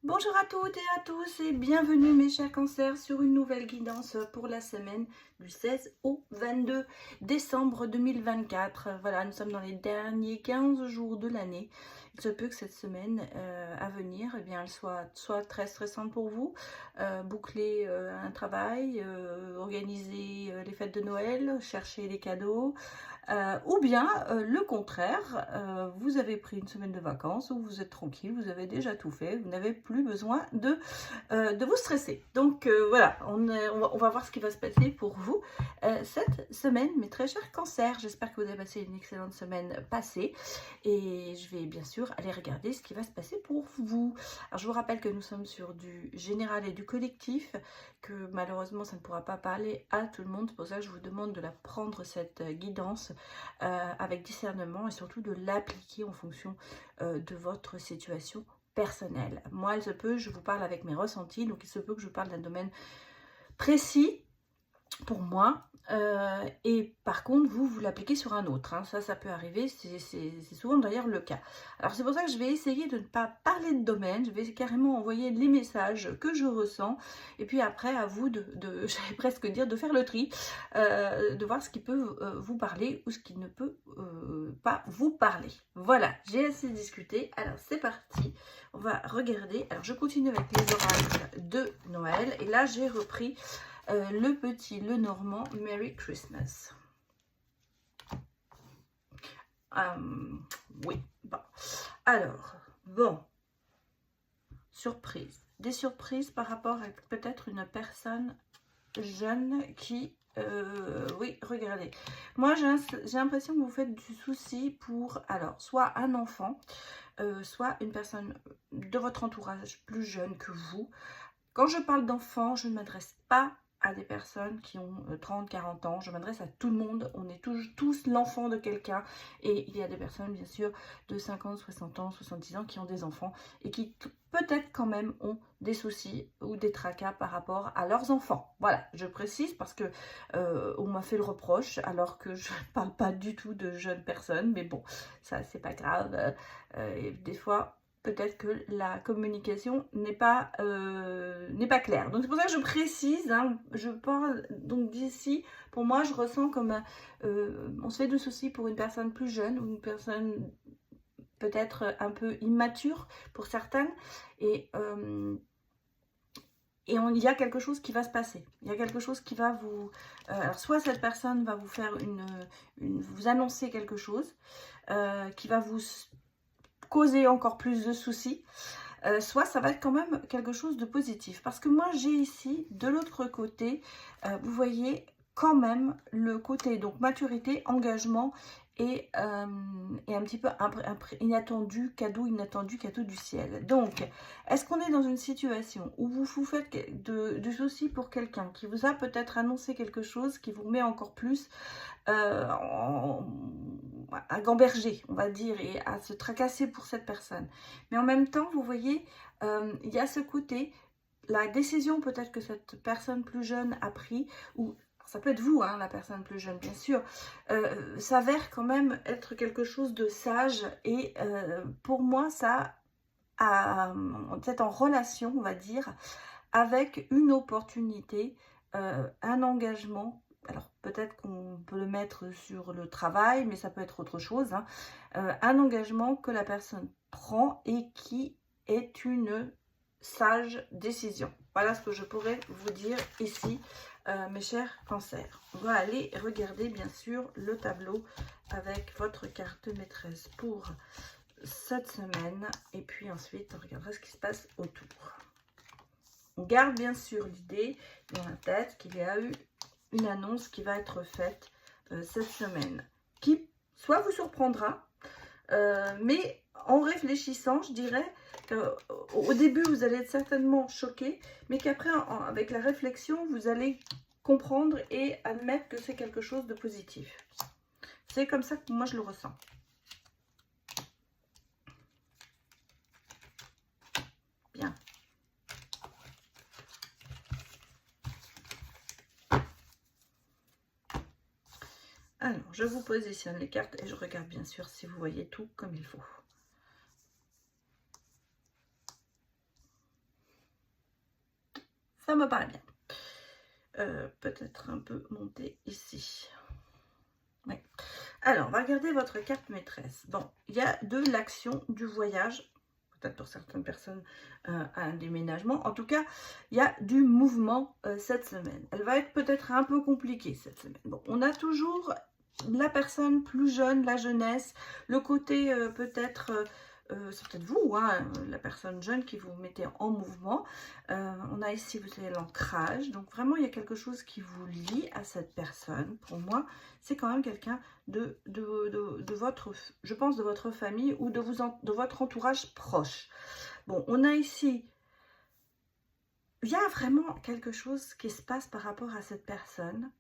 Bonjour à toutes et à tous et bienvenue mes chers cancers sur une nouvelle guidance pour la semaine du 16 au 22 décembre 2024. Voilà, nous sommes dans les derniers 15 jours de l'année. Il se peut que cette semaine à venir, eh bien, elle soit très stressante pour vous. Boucler un travail, organiser les fêtes de Noël, chercher les cadeaux. Ou bien le contraire, vous avez pris une semaine de vacances où vous êtes tranquille, vous avez déjà tout fait, vous n'avez plus besoin de vous stresser. Donc voilà, on va voir ce qui va se passer pour vous cette semaine, mes très chers cancers. J'espère que vous avez passé une excellente semaine passée et je vais bien sûr aller regarder ce qui va se passer pour vous. Alors je vous rappelle que nous sommes sur du général et du collectif, que malheureusement ça ne pourra pas parler à tout le monde. C'est pour ça que je vous demande de la prendre cette guidance avec discernement et surtout de l'appliquer en fonction de votre situation personnelle. Moi, il se peut, je vous parle avec mes ressentis, donc il se peut que je vous parle d'un domaine précis pour moi, et par contre vous l'appliquez sur un autre, hein. Ça peut arriver, c'est souvent d'ailleurs le cas. Alors c'est pour ça que je vais essayer de ne pas parler de domaine, je vais carrément envoyer les messages que je ressens, et puis après à vous j'allais presque dire de faire le tri, de voir ce qui peut vous parler ou ce qui ne peut pas vous parler. Voilà, j'ai assez discuté, alors c'est parti, on va regarder. Alors je continue avec les oracles de Noël, et là j'ai repris le petit, le normand, Merry Christmas. Oui, bon. Alors, bon, surprise. Des surprises par rapport à peut-être une personne jeune qui... oui, regardez. Moi, j'ai l'impression que vous faites du souci pour, alors, soit un enfant, soit une personne de votre entourage plus jeune que vous. Quand je parle d'enfants, je ne m'adresse pas à des personnes qui ont 30, 40 ans. Je m'adresse à tout le monde. On est tous l'enfant de quelqu'un. Et il y a des personnes, bien sûr, de 50, 60 ans, 70 ans qui ont des enfants et qui peut-être quand même ont des soucis ou des tracas par rapport à leurs enfants. Voilà, je précise parce que on m'a fait le reproche alors que je ne parle pas du tout de jeunes personnes. Mais bon, ça, c'est pas grave. Et des fois... peut-être que la communication n'est pas claire. Donc c'est pour ça que je précise, hein, je parle donc d'ici, pour moi je ressens comme on se fait de soucis pour une personne plus jeune ou une personne peut-être un peu immature pour certaines, et il y a quelque chose qui va se passer. Il y a quelque chose qui va vous... alors soit cette personne va vous faire vous annoncer quelque chose qui va vous causer encore plus de soucis, soit ça va être quand même quelque chose de positif. Parce que moi, j'ai ici, de l'autre côté, vous voyez quand même le côté, donc maturité, engagement et un petit peu inattendu cadeau du ciel. Donc, est-ce qu'on est dans une situation où vous vous faites du souci pour quelqu'un qui vous a peut-être annoncé quelque chose qui vous met encore plus à gamberger, on va dire, et à se tracasser pour cette personne. Mais en même temps, vous voyez, il y a ce côté, la décision peut-être que cette personne plus jeune a pris, ou ça peut être vous, hein, la personne plus jeune, bien sûr, s'avère quand même être quelque chose de sage. Et pour moi, ça a peut-être en relation, on va dire, avec une opportunité, un engagement. Alors peut-être qu'on peut le mettre sur le travail, mais ça peut être autre chose, hein. Un engagement que la personne prend et qui est une sage décision. Voilà ce que je pourrais vous dire ici, mes chers cancers. On va aller regarder bien sûr le tableau avec votre carte maîtresse pour cette semaine. Et puis ensuite, on regardera ce qui se passe autour. On garde bien sûr l'idée dans la tête qu'il y a eu une annonce qui va être faite cette semaine, qui soit vous surprendra, mais en réfléchissant, je dirais qu'au début, vous allez être certainement choqué, mais qu'après, avec la réflexion, vous allez comprendre et admettre que c'est quelque chose de positif. C'est comme ça que moi, je le ressens. Bien. Alors, je vous positionne les cartes et je regarde bien sûr si vous voyez tout comme il faut. Ça me paraît bien. Peut-être un peu monter ici. Ouais. Alors, on va regarder votre carte maîtresse. Bon, il y a de l'action, du voyage, peut-être pour certaines personnes un déménagement. En tout cas, il y a du mouvement cette semaine. Elle va être peut-être un peu compliquée cette semaine. Bon, on a toujours la personne plus jeune, la jeunesse, le côté peut-être... c'est peut-être vous, hein, la personne jeune qui vous mettez en mouvement. On a ici, vous avez l'ancrage. Donc vraiment, il y a quelque chose qui vous lie à cette personne. Pour moi, c'est quand même quelqu'un de votre, je pense, de votre famille ou de votre entourage proche. Bon, on a ici, il y a vraiment quelque chose qui se passe par rapport à cette personne.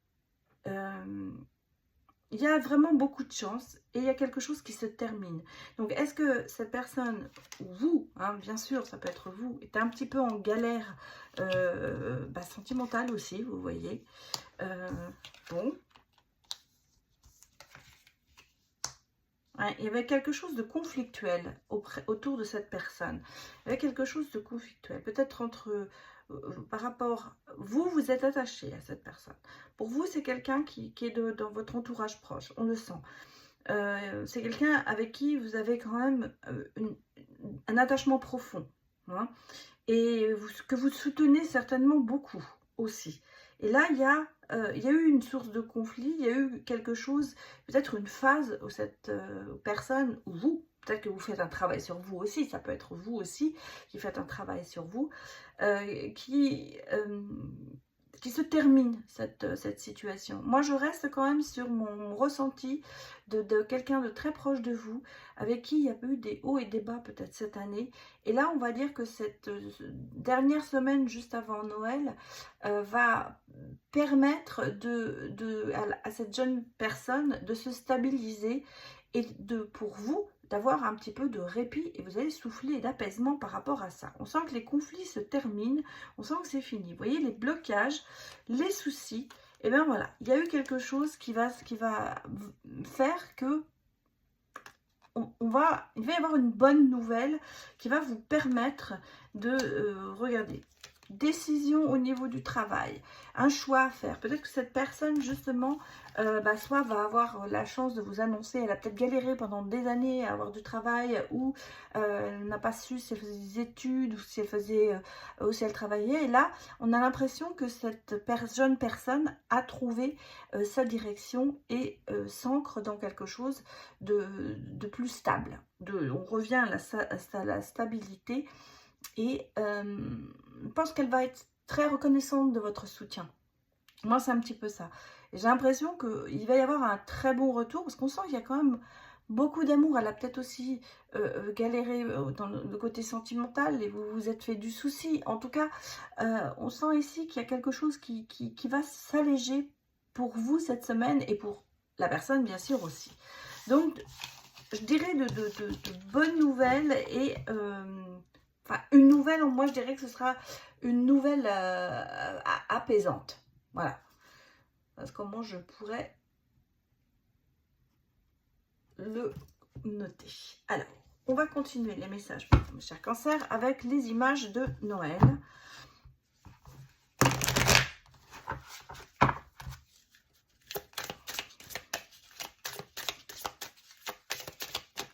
Il y a vraiment beaucoup de chance et il y a quelque chose qui se termine. Donc, est-ce que cette personne, ou vous, hein, bien sûr, ça peut être vous, est un petit peu en galère sentimentale aussi, vous voyez. Bon. Ouais, il y avait quelque chose de conflictuel autour de cette personne. Il y avait quelque chose de conflictuel. Peut-être entre... par rapport... Vous êtes attaché à cette personne. Pour vous, c'est quelqu'un qui est dans votre entourage proche. On le sent. C'est quelqu'un avec qui vous avez quand même un attachement profond. Hein, et que vous soutenez certainement beaucoup aussi. Et là, il y a eu une source de conflit, il y a eu quelque chose, peut-être une phase où cette personne, ou vous, peut-être que vous faites un travail sur vous aussi, ça peut être vous aussi qui faites un travail sur vous, qui se termine cette situation. Moi, je reste quand même sur mon ressenti de quelqu'un de très proche de vous, avec qui il y a eu des hauts et des bas peut-être cette année. Et là, on va dire que cette dernière semaine juste avant Noël va permettre à cette jeune personne de se stabiliser et pour vous, d'avoir un petit peu de répit et vous allez souffler d'apaisement par rapport à ça. On sent que les conflits se terminent, on sent que c'est fini. Vous voyez, les blocages, les soucis, et bien voilà, il y a eu quelque chose qui va faire que il va y avoir une bonne nouvelle qui va vous permettre de regarder. Décision au niveau du travail, un choix à faire. Peut-être que cette personne justement soit va avoir la chance de vous annoncer, elle a peut-être galéré pendant des années à avoir du travail ou elle n'a pas su si elle faisait des études ou si elle travaillait, et là on a l'impression que cette jeune personne a trouvé sa direction et s'ancre dans quelque chose de plus stable. On revient à la stabilité. Et je pense qu'elle va être très reconnaissante de votre soutien. Moi, c'est un petit peu ça. J'ai l'impression qu'il va y avoir un très bon retour, parce qu'on sent qu'il y a quand même beaucoup d'amour. Elle a peut-être aussi galéré dans le côté sentimental et vous vous êtes fait du souci. En tout cas, on sent ici qu'il y a quelque chose qui va s'alléger pour vous cette semaine et pour la personne, bien sûr, aussi. Donc, je dirais de bonnes nouvelles et... une nouvelle, moi je dirais que ce sera une nouvelle apaisante. Voilà. Parce que comment je pourrais le noter. Alors, on va continuer les messages pour mes chers cancers avec les images de Noël.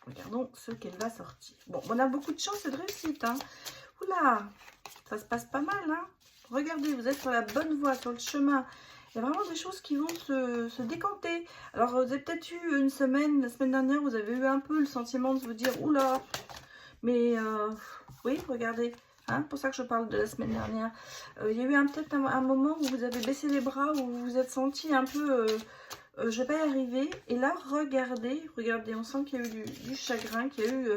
Regardons ce qu'elle va sortir. Bon, on a beaucoup de chance et de réussite. Hein. Oula, ça se passe pas mal. Hein. Regardez, vous êtes sur la bonne voie, sur le chemin. Il y a vraiment des choses qui vont se décanter. Alors, vous avez peut-être eu une semaine, la semaine dernière, vous avez eu un peu le sentiment de vous dire, oula, mais oui, regardez. Hein, pour ça que je parle de la semaine dernière. Il y a eu peut-être un moment où vous avez baissé les bras, où vous vous êtes senti un peu... je vais pas y arriver. Et là, regardez, on sent qu'il y a eu du chagrin, qu'il y a eu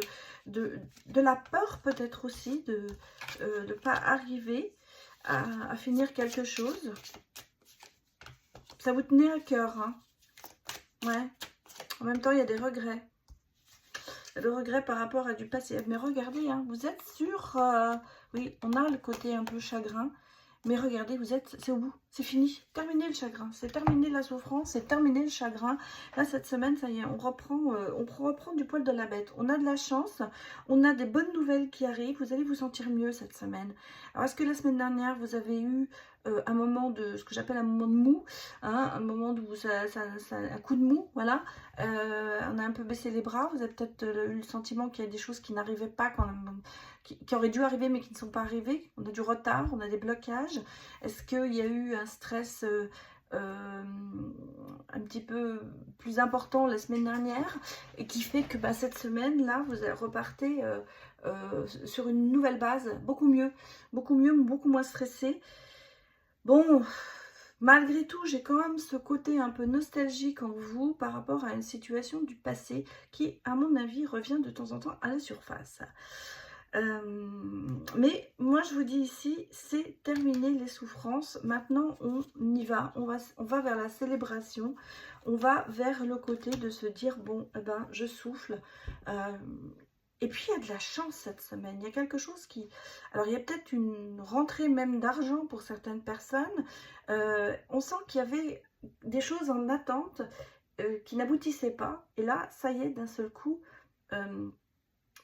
de la peur peut-être aussi de ne pas arriver à finir quelque chose. Ça vous tenait à cœur, hein. Ouais. En même temps, il y a des regrets. Il y a des regrets par rapport à du passé. Mais regardez, hein, vous êtes sur... oui, on a le côté un peu chagrin. Mais regardez, c'est où? C'est fini, terminé le chagrin, c'est terminé la souffrance, c'est terminé le chagrin. Là, cette semaine, ça y est, on reprend du poil de la bête. On a de la chance, on a des bonnes nouvelles qui arrivent, vous allez vous sentir mieux cette semaine. Alors, est-ce que la semaine dernière, vous avez eu un moment de, ce que j'appelle un moment de mou, hein, un moment où un coup de mou, voilà. On a un peu baissé les bras, vous avez peut-être eu le sentiment qu'il y a des choses qui n'arrivaient pas, qui auraient dû arriver mais qui ne sont pas arrivées. On a du retard, on a des blocages. Est-ce qu'il y a eu un stress un petit peu plus important la semaine dernière et qui fait que cette semaine-là, vous repartez sur une nouvelle base, beaucoup mieux, beaucoup moins stressé. Bon, malgré tout, j'ai quand même ce côté un peu nostalgique en vous par rapport à une situation du passé qui, à mon avis, revient de temps en temps à la surface. Mais moi je vous dis ici, c'est terminé les souffrances. Maintenant on y va, on va vers la célébration, on va vers le côté de se dire bon, eh ben, je souffle. Et puis il y a de la chance cette semaine, il y a quelque chose qui... Alors il y a peut-être une rentrée même d'argent pour certaines personnes. On sent qu'il y avait des choses en attente qui n'aboutissaient pas. Et là, ça y est, d'un seul coup,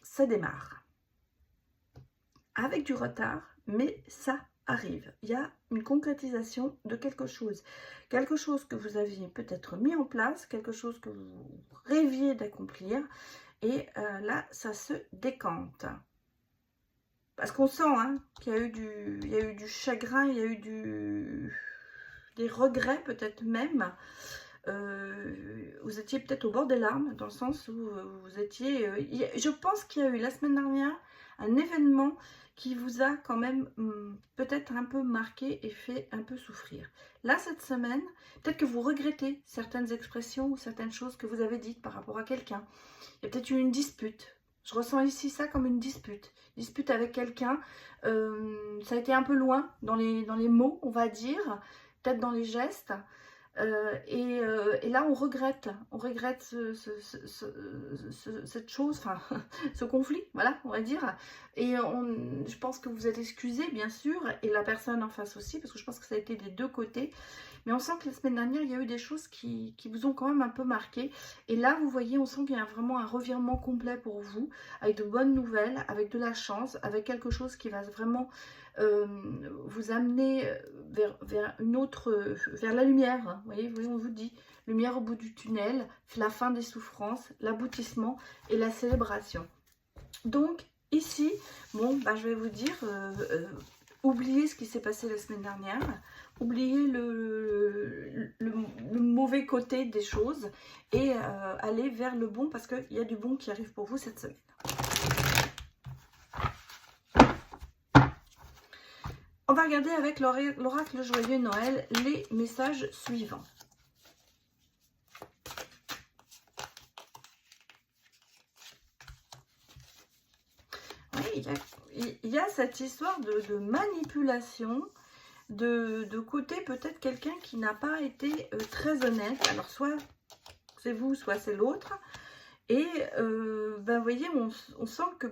ça démarre. Avec du retard, mais ça arrive. Il y a une concrétisation de quelque chose que vous aviez peut-être mis en place, quelque chose que vous rêviez d'accomplir, et là, ça se décante. Parce qu'on sent hein, qu'il y a eu du chagrin, il y a eu des regrets peut-être même. Vous étiez peut-être au bord des larmes, dans le sens où vous étiez... je pense qu'il y a eu la semaine dernière un événement qui vous a quand même peut-être un peu marqué et fait un peu souffrir. Là, cette semaine, peut-être que vous regrettez certaines expressions ou certaines choses que vous avez dites par rapport à quelqu'un. Il y a peut-être eu une dispute. Je ressens ici ça comme une dispute. Dispute avec quelqu'un. Ça a été un peu loin dans les mots, on va dire. Peut-être dans les gestes. Et là, on regrette cette chose, enfin, ce conflit, voilà, on va dire. Et je pense que vous êtes excusé, bien sûr, et la personne en face aussi, parce que je pense que ça a été des deux côtés. Mais on sent que la semaine dernière, il y a eu des choses qui vous ont quand même un peu marqué. Et là, vous voyez, on sent qu'il y a vraiment un revirement complet pour vous, avec de bonnes nouvelles, avec de la chance, avec quelque chose qui va vraiment vous amener vers une autre, vers la lumière. Hein. Vous voyez, on vous dit, lumière au bout du tunnel, la fin des souffrances, l'aboutissement et la célébration. Donc, ici, bon, je vais vous dire, oubliez ce qui s'est passé la semaine dernière. Oubliez le mauvais côté des choses et allez vers le bon parce qu'il y a du bon qui arrive pour vous cette semaine. On va regarder avec l'oracle joyeux Noël les messages suivants. Oui, il y a cette histoire de manipulation, de côté peut-être quelqu'un qui n'a pas été très honnête. Alors soit c'est vous, soit c'est l'autre. Et vous voyez, on sent que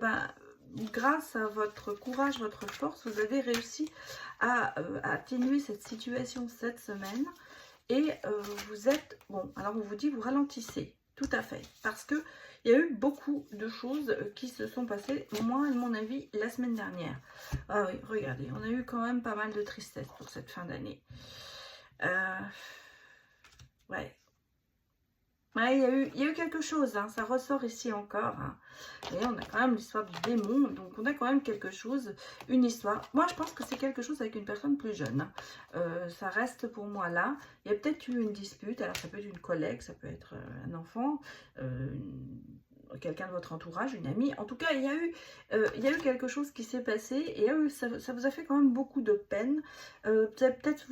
grâce à votre courage, votre force, vous avez réussi à atténuer cette situation cette semaine. Et vous êtes, bon, alors on vous dit, vous ralentissez, tout à fait. Parce que il y a eu beaucoup de choses qui se sont passées, moi, à mon avis, la semaine dernière. Ah oui, regardez, on a eu quand même pas mal de tristesse pour cette fin d'année. Ouais. Ouais, il y a eu quelque chose, hein, ça ressort ici encore. Hein. Et on a quand même l'histoire du démon, donc on a quand même quelque chose, une histoire. Moi, je pense que c'est quelque chose avec une personne plus jeune. Ça reste pour moi là. Il y a peut-être eu une dispute, alors ça peut être une collègue, ça peut être un enfant, quelqu'un de votre entourage, une amie. En tout cas, il y a eu quelque chose qui s'est passé et ça vous a fait quand même beaucoup de peine. Vous avez peut-être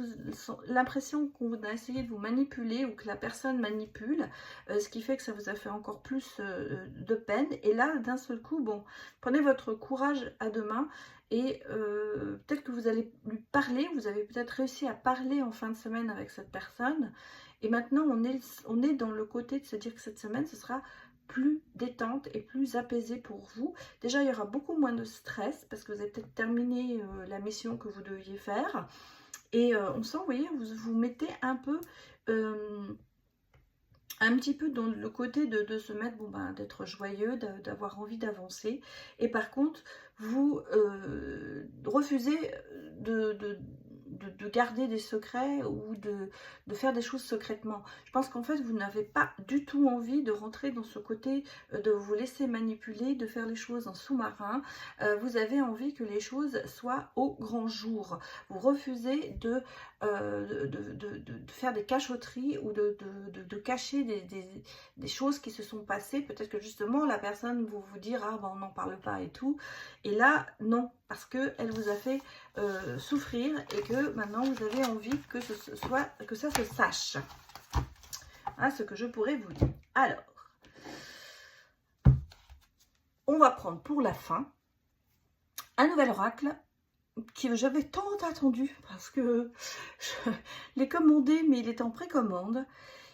l'impression qu'on a essayé de vous manipuler ou que la personne manipule, ce qui fait que ça vous a fait encore plus de peine. Et là, d'un seul coup, bon, prenez votre courage à deux mains et peut-être que vous allez lui parler, vous avez peut-être réussi à parler en fin de semaine avec cette personne. Et maintenant, on est dans le côté de se dire que cette semaine, ce sera plus détente et plus apaisée pour vous. Déjà, il y aura beaucoup moins de stress parce que vous avez peut-être terminé la mission que vous deviez faire. Et on sent, vous voyez, vous vous mettez un petit peu dans le côté de se mettre, bon ben, d'être joyeux, d'avoir envie d'avancer. Et par contre, vous refusez de garder des secrets ou de faire des choses secrètement. Je pense qu'en fait, vous n'avez pas du tout envie de rentrer dans ce côté, de vous laisser manipuler, de faire les choses en sous-marin. Vous avez envie que les choses soient au grand jour. Vous refusez de faire des cachotteries ou de cacher des choses qui se sont passées. Peut-être que justement la personne vous dire ah ben on n'en parle pas et tout, et là non, parce que elle vous a fait souffrir et que maintenant vous avez envie que ça se sache. Hein, ce que je pourrais vous dire. Alors on va prendre pour la fin un nouvel oracle que j'avais tant attendu parce que je l'ai commandé, mais il est en précommande,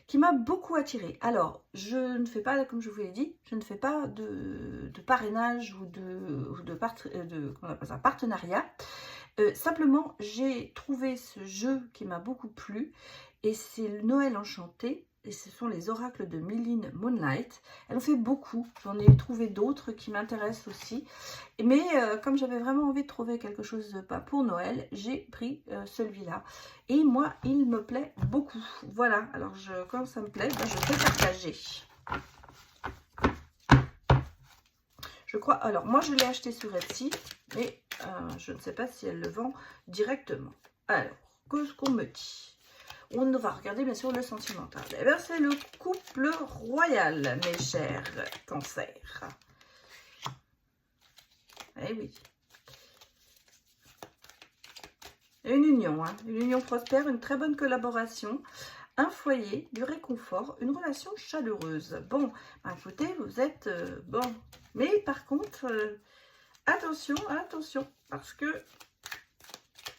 qui m'a beaucoup attiré. Alors, je ne fais pas, comme je vous l'ai dit, je ne fais pas de parrainage ou comment on appelle ça, partenariat. Simplement, j'ai trouvé ce jeu qui m'a beaucoup plu et c'est le Noël Enchanté. Et ce sont les oracles de Mylene Moonlight. Elle en fait beaucoup. J'en ai trouvé d'autres qui m'intéressent aussi. Mais comme j'avais vraiment envie de trouver quelque chose pour Noël, j'ai pris celui-là. Et moi, il me plaît beaucoup. Voilà. Alors, quand ça me plaît, ben, je peux partager. Je crois... Alors, moi, je l'ai acheté sur Etsy. Mais je ne sais pas si elle le vend directement. Alors, qu'est-ce qu'on me dit ? On va regarder bien sûr le sentimental. Eh bien, c'est le couple royal, mes chers cancers. Eh oui. Une union, hein, une union prospère, une très bonne collaboration, un foyer, du réconfort, une relation chaleureuse. Bon, bah, écoutez, vous êtes bon. Mais par contre, attention, attention, parce que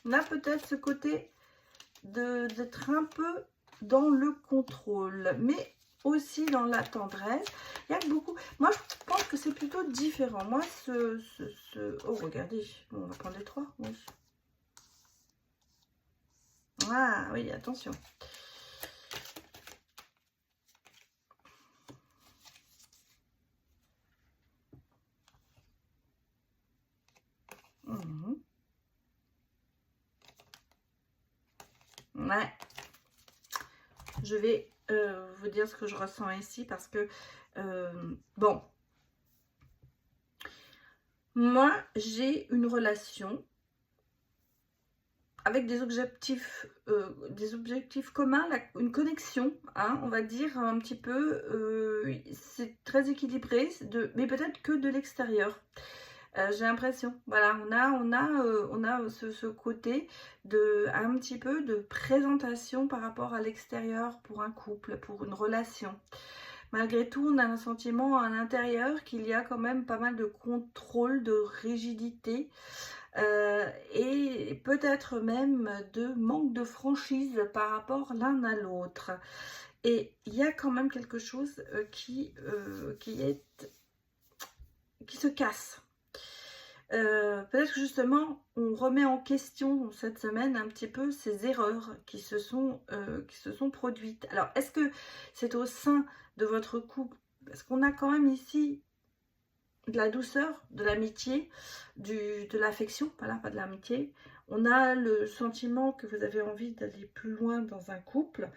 on a peut-être ce côté d'être un peu dans le contrôle, mais aussi dans la tendresse. Il y a beaucoup... Moi, je pense que c'est plutôt différent. Moi, oh, regardez. Bon, on va prendre les trois. Oui. Ah, oui, attention. Ouais. Je vais vous dire ce que je ressens ici parce que, bon, moi, j'ai une relation avec des objectifs communs, une connexion, hein, on va dire un petit peu, c'est très équilibré, mais peut-être que de l'extérieur. J'ai l'impression, voilà, on a ce côté un petit peu de présentation par rapport à l'extérieur pour un couple, pour une relation. Malgré tout, on a un sentiment à l'intérieur qu'il y a quand même pas mal de contrôle, de rigidité et peut-être même de manque de franchise par rapport l'un à l'autre. Et il y a quand même quelque chose qui se casse. Peut-être que justement on remet en question cette semaine un petit peu ces erreurs qui se sont produites. Alors est-ce que c'est au sein de votre couple, parce qu'on a quand même ici de la douceur, de l'amitié, de l'affection, voilà, pas de l'amitié. On a le sentiment que vous avez envie d'aller plus loin dans un couple,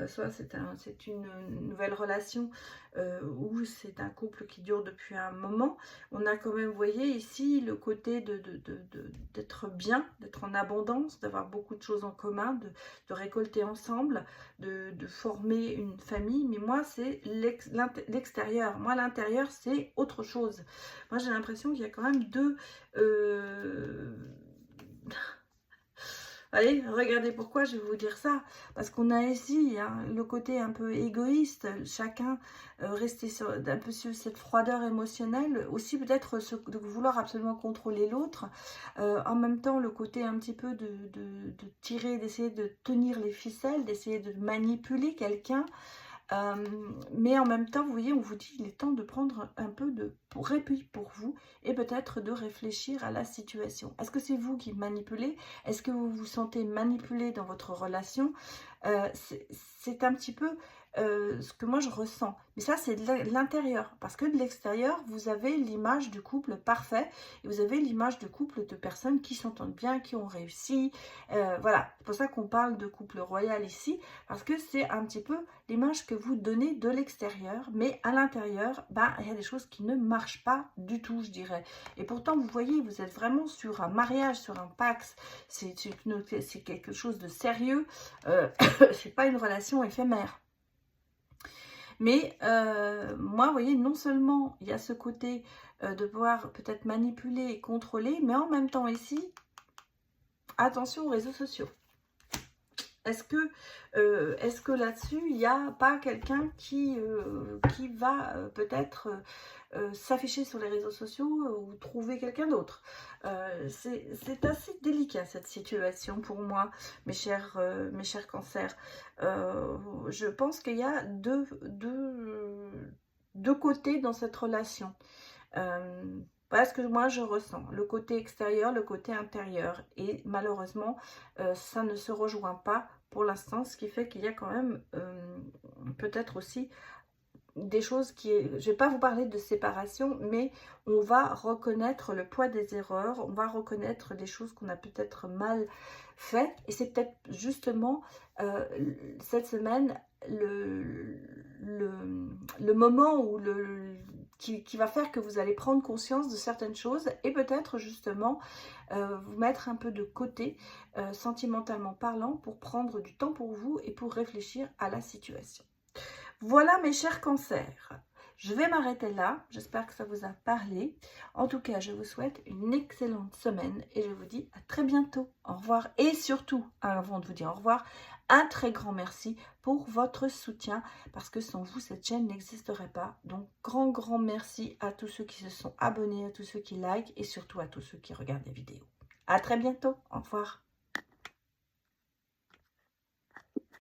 soit c'est une nouvelle relation ou c'est un couple qui dure depuis un moment. On a quand même, vous voyez ici, le côté d'être bien, d'être en abondance, d'avoir beaucoup de choses en commun, de récolter ensemble, de former une famille. Mais moi, c'est l'extérieur. Moi, l'intérieur, c'est autre chose. Moi, j'ai l'impression qu'il y a quand même deux... Allez, regardez pourquoi je vais vous dire ça. Parce qu'on a ici hein, le côté un peu égoïste, chacun rester un peu sur cette froideur émotionnelle, aussi peut-être de vouloir absolument contrôler l'autre. En même temps, le côté un petit peu de tirer, d'essayer de tenir les ficelles, d'essayer de manipuler quelqu'un. Mais en même temps, vous voyez, on vous dit il est temps de prendre un peu de répit pour vous et peut-être de réfléchir à la situation. Est-ce que c'est vous qui manipulez? Est-ce que vous vous sentez manipulé dans votre relation? C'est un petit peu ce que moi je ressens. Mais ça, c'est de l'intérieur. Parce que de l'extérieur, vous avez l'image du couple parfait. Et vous avez l'image de couple de personnes qui s'entendent bien, qui ont réussi. Voilà, c'est pour ça qu'on parle de couple royal ici. Parce que c'est un petit peu l'image que vous donnez de l'extérieur. Mais à l'intérieur, bah, il y a des choses qui ne marchent pas du tout, je dirais. Et pourtant, vous voyez, vous êtes vraiment sur un mariage, sur un pax. C'est quelque chose de sérieux. C'est pas une relation éphémère. Mais moi, vous voyez, non seulement il y a ce côté de pouvoir peut-être manipuler et contrôler, mais en même temps ici, attention aux réseaux sociaux. Est-ce que là-dessus, il n'y a pas quelqu'un qui va peut-être s'afficher sur les réseaux sociaux ou trouver quelqu'un d'autre? C'est assez délicat cette situation pour moi, mes chers cancers. Je pense qu'il y a deux côtés dans cette relation. Voilà ce que moi je ressens, le côté extérieur, le côté intérieur, et malheureusement ça ne se rejoint pas pour l'instant, ce qui fait qu'il y a quand même peut-être aussi des choses qui, je vais pas vous parler de séparation, mais on va reconnaître le poids des erreurs, on va reconnaître des choses qu'on a peut-être mal fait, et c'est peut-être justement cette semaine le moment où qui va faire que vous allez prendre conscience de certaines choses et peut-être justement vous mettre un peu de côté sentimentalement parlant pour prendre du temps pour vous et pour réfléchir à la situation. Voilà mes chers cancers, je vais m'arrêter là, j'espère que ça vous a parlé. En tout cas, je vous souhaite une excellente semaine et je vous dis à très bientôt. Au revoir et surtout, avant de vous dire au revoir, un très grand merci pour votre soutien parce que sans vous, cette chaîne n'existerait pas. Donc, grand merci à tous ceux qui se sont abonnés, à tous ceux qui likent et surtout à tous ceux qui regardent les vidéos. À très bientôt, au revoir.